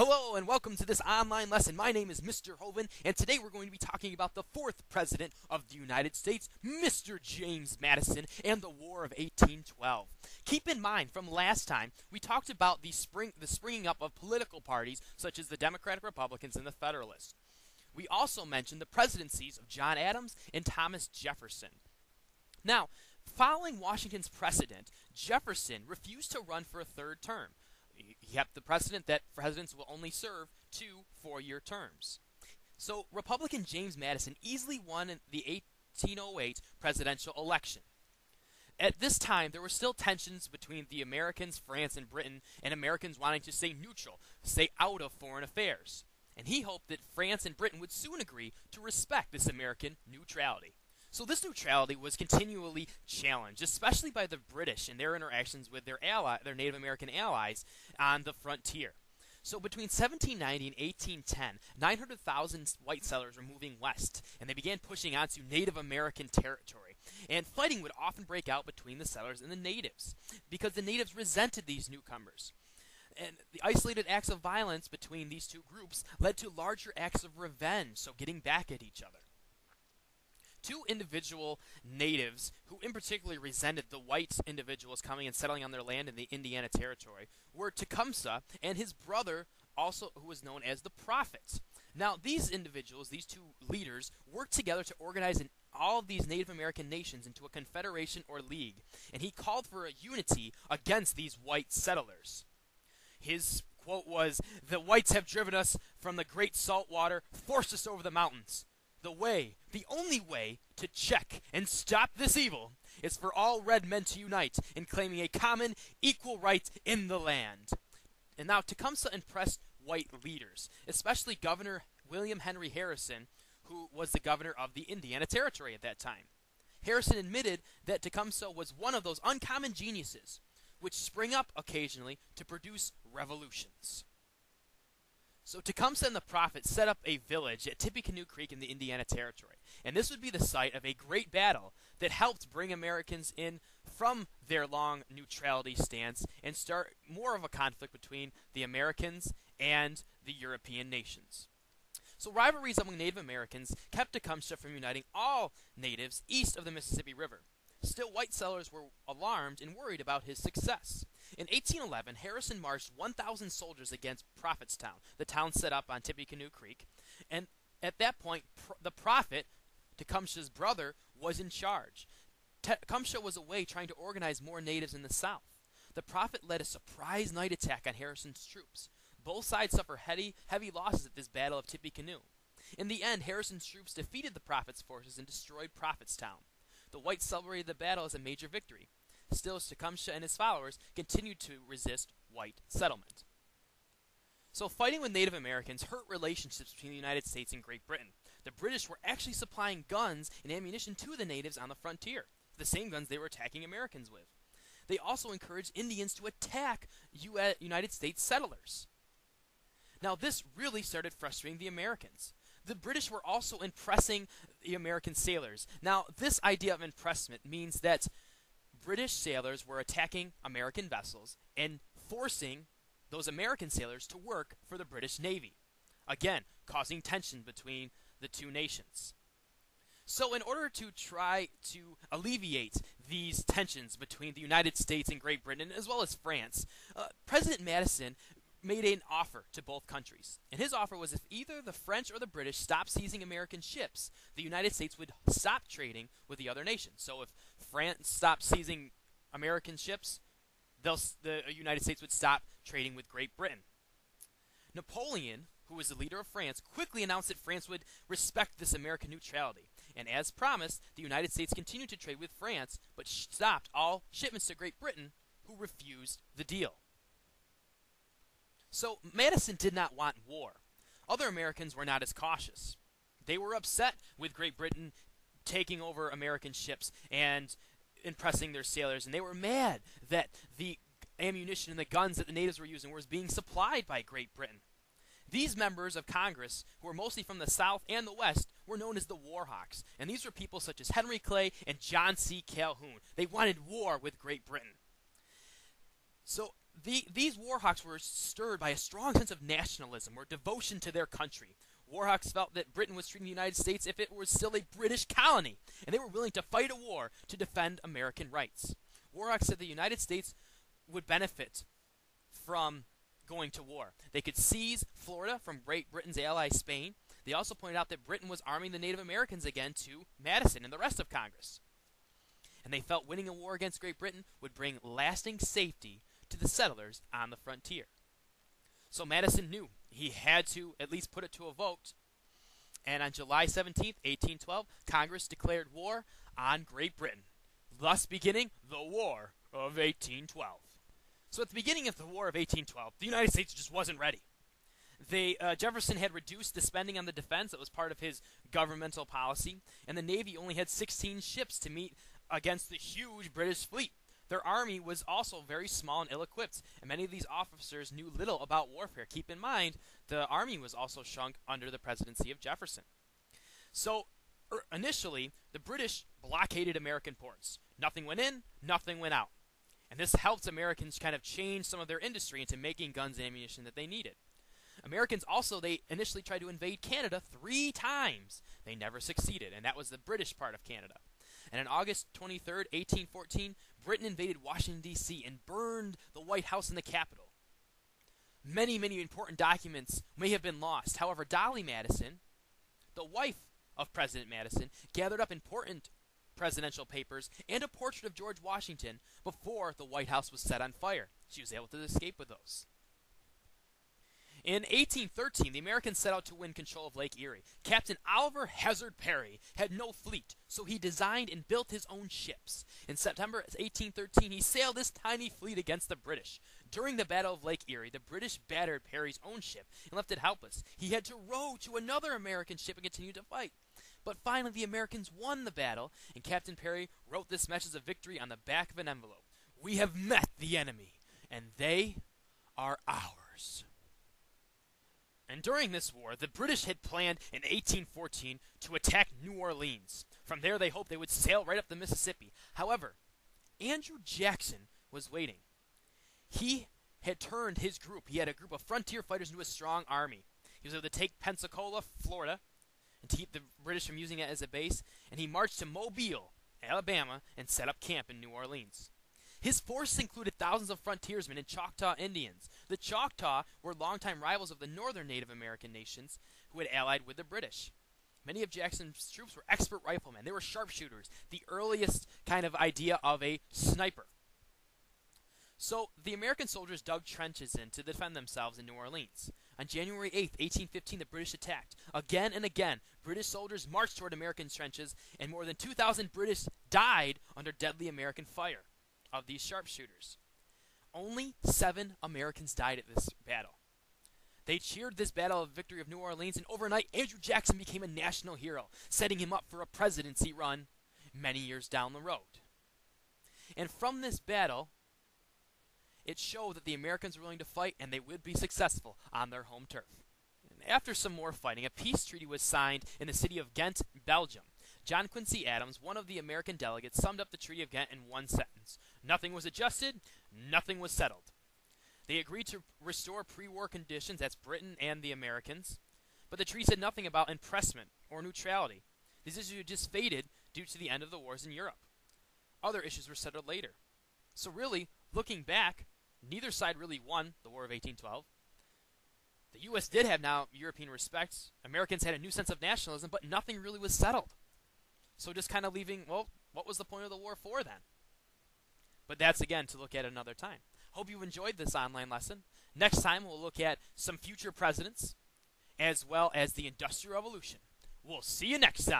Hello and welcome to this online lesson. My name is Mr. Hoven, and today we're going to be talking about the fourth president of the United States, Mr. James Madison, and the War of 1812. Keep in mind, from last time, we talked about the springing up of political parties such as the Democratic Republicans and the Federalists. We also mentioned the presidencies of John Adams and Thomas Jefferson. Now, following Washington's precedent, Jefferson refused to run for a third term. He kept the precedent that presidents will only serve 2 four-year terms. So Republican James Madison easily won the 1808 presidential election. At this time, there were still tensions between the Americans, France, and Britain, and Americans wanting to stay neutral, stay out of foreign affairs. And he hoped that France and Britain would soon agree to respect this American neutrality. So this neutrality was continually challenged, especially by the British in their interactions with their Native American allies on the frontier. So between 1790 and 1810, 900,000 white settlers were moving west, and they began pushing onto Native American territory. And fighting would often break out between the settlers and the natives, because the natives resented these newcomers. And the isolated acts of violence between these two groups led to larger acts of revenge, so getting back at each other. Two individual natives who in particular resented the white individuals coming and settling on their land in the Indiana Territory were Tecumseh and his brother, also who was known as the Prophet. Now, these individuals, these two leaders, worked together to organize all of these Native American nations into a confederation or league, and he called for a unity against these white settlers. His quote was, "The whites have driven us from the great salt water, forced us over the mountains. The only way to check and stop this evil is for all red men to unite in claiming a common, equal right in the land." And now Tecumseh impressed white leaders, especially Governor William Henry Harrison, who was the governor of the Indiana Territory at that time. Harrison admitted that Tecumseh was one of those uncommon geniuses which spring up occasionally to produce revolutions. So Tecumseh and the Prophet set up a village at Tippecanoe Creek in the Indiana Territory, and this would be the site of a great battle that helped bring Americans in from their long neutrality stance and start more of a conflict between the Americans and the European nations. So rivalries among Native Americans kept Tecumseh from uniting all natives east of the Mississippi River. Still, white settlers were alarmed and worried about his success. In 1811, Harrison marched 1,000 soldiers against Prophetstown, the town set up on Tippecanoe Creek, and at that point, the Prophet, Tecumseh's brother, was in charge. Tecumseh was away trying to organize more natives in the south. The Prophet led a surprise night attack on Harrison's troops. Both sides suffered heavy losses at this Battle of Tippecanoe. In the end, Harrison's troops defeated the Prophet's forces and destroyed Prophetstown. The whites celebrated the battle as a major victory. Still, Tecumseh and his followers continued to resist white settlement. So fighting with Native Americans hurt relationships between the United States and Great Britain. The British were actually supplying guns and ammunition to the natives on the frontier, the same guns they were attacking Americans with. They also encouraged Indians to attack United States settlers. Now, this really started frustrating the Americans. The British were also impressing the American sailors. Now, this idea of impressment means that British sailors were attacking American vessels and forcing those American sailors to work for the British Navy, again, causing tension between the two nations. So in order to try to alleviate these tensions between the United States and Great Britain, as well as France, President Madison made an offer to both countries. And his offer was if either the French or the British stopped seizing American ships, the United States would stop trading with the other nations. So if France stopped seizing American ships, the United States would stop trading with Great Britain. Napoleon, who was the leader of France, quickly announced that France would respect this American neutrality. And as promised, the United States continued to trade with France, but stopped all shipments to Great Britain, who refused the deal. So Madison did not want war. Other Americans were not as cautious. They were upset with Great Britain taking over American ships and impressing their sailors, and they were mad that the ammunition and the guns that the natives were using was being supplied by Great Britain. These members of Congress, who were mostly from the South and the West, were known as the War Hawks, and these were people such as Henry Clay and John C. Calhoun. They wanted war with Great Britain. So These warhawks were stirred by a strong sense of nationalism or devotion to their country. Warhawks felt that Britain was treating the United States if it was still a British colony, and they were willing to fight a war to defend American rights. Warhawks said the United States would benefit from going to war. They could seize Florida from Great Britain's ally Spain. They also pointed out that Britain was arming the Native Americans again to Madison and the rest of Congress. And they felt winning a war against Great Britain would bring lasting safety to the settlers on the frontier. So Madison knew he had to at least put it to a vote. And on July 17th, 1812, Congress declared war on Great Britain, thus beginning the War of 1812. So at the beginning of the War of 1812, the United States just wasn't ready. Jefferson had reduced the spending on the defense that was part of his governmental policy, and the Navy only had 16 ships to meet against the huge British fleet. Their army was also very small and ill-equipped, and many of these officers knew little about warfare. Keep in mind, the army was also shrunk under the presidency of Jefferson. So, initially, the British blockaded American ports. Nothing went in, nothing went out. And this helped Americans kind of change some of their industry into making guns and ammunition that they needed. Americans also, they initially tried to invade Canada 3 times. They never succeeded, and that was the British part of Canada. And on August 23rd, 1814, Britain invaded Washington, D.C. and burned the White House and the Capitol. Many, many important documents may have been lost. However, Dolly Madison, the wife of President Madison, gathered up important presidential papers and a portrait of George Washington before the White House was set on fire. She was able to escape with those. In 1813, the Americans set out to win control of Lake Erie. Captain Oliver Hazard Perry had no fleet, so he designed and built his own ships. In September 1813, he sailed this tiny fleet against the British. During the Battle of Lake Erie, the British battered Perry's own ship and left it helpless. He had to row to another American ship and continue to fight. But finally, the Americans won the battle, and Captain Perry wrote this message of victory on the back of an envelope. "We have met the enemy, and they are ours." And during this war, the British had planned in 1814 to attack New Orleans. From there, they hoped they would sail right up the Mississippi. However, Andrew Jackson was waiting. He had turned his group. He had a group of frontier fighters into a strong army. He was able to take Pensacola, Florida, and to keep the British from using it as a base, and he marched to Mobile, Alabama, and set up camp in New Orleans. His force included thousands of frontiersmen and Choctaw Indians. The Choctaw were longtime rivals of the northern Native American nations who had allied with the British. Many of Jackson's troops were expert riflemen. They were sharpshooters, the earliest kind of idea of a sniper. So the American soldiers dug trenches in to defend themselves in New Orleans. On January 8th, 1815, the British attacked. Again and again, British soldiers marched toward American trenches, and more than 2,000 British died under deadly American fire of these sharpshooters. Only 7 Americans died at this battle. They cheered this battle of victory of New Orleans, and overnight, Andrew Jackson became a national hero, setting him up for a presidency run many years down the road. And from this battle, it showed that the Americans were willing to fight, and they would be successful on their home turf. And after some more fighting, a peace treaty was signed in the city of Ghent, Belgium. John Quincy Adams, one of the American delegates, summed up the Treaty of Ghent in one sentence. Nothing was adjusted, nothing was settled. They agreed to restore pre-war conditions, that's Britain and the Americans, but the treaty said nothing about impressment or neutrality. These issues had just faded due to the end of the wars in Europe. Other issues were settled later. So really, looking back, neither side really won the War of 1812. The U.S. did have now European respect. Americans had a new sense of nationalism, but nothing really was settled. So just kind of leaving, well, what was the point of the war for then? But that's, again, to look at another time. Hope you enjoyed this online lesson. Next time, we'll look at some future presidents, as well as the Industrial Revolution. We'll see you next time.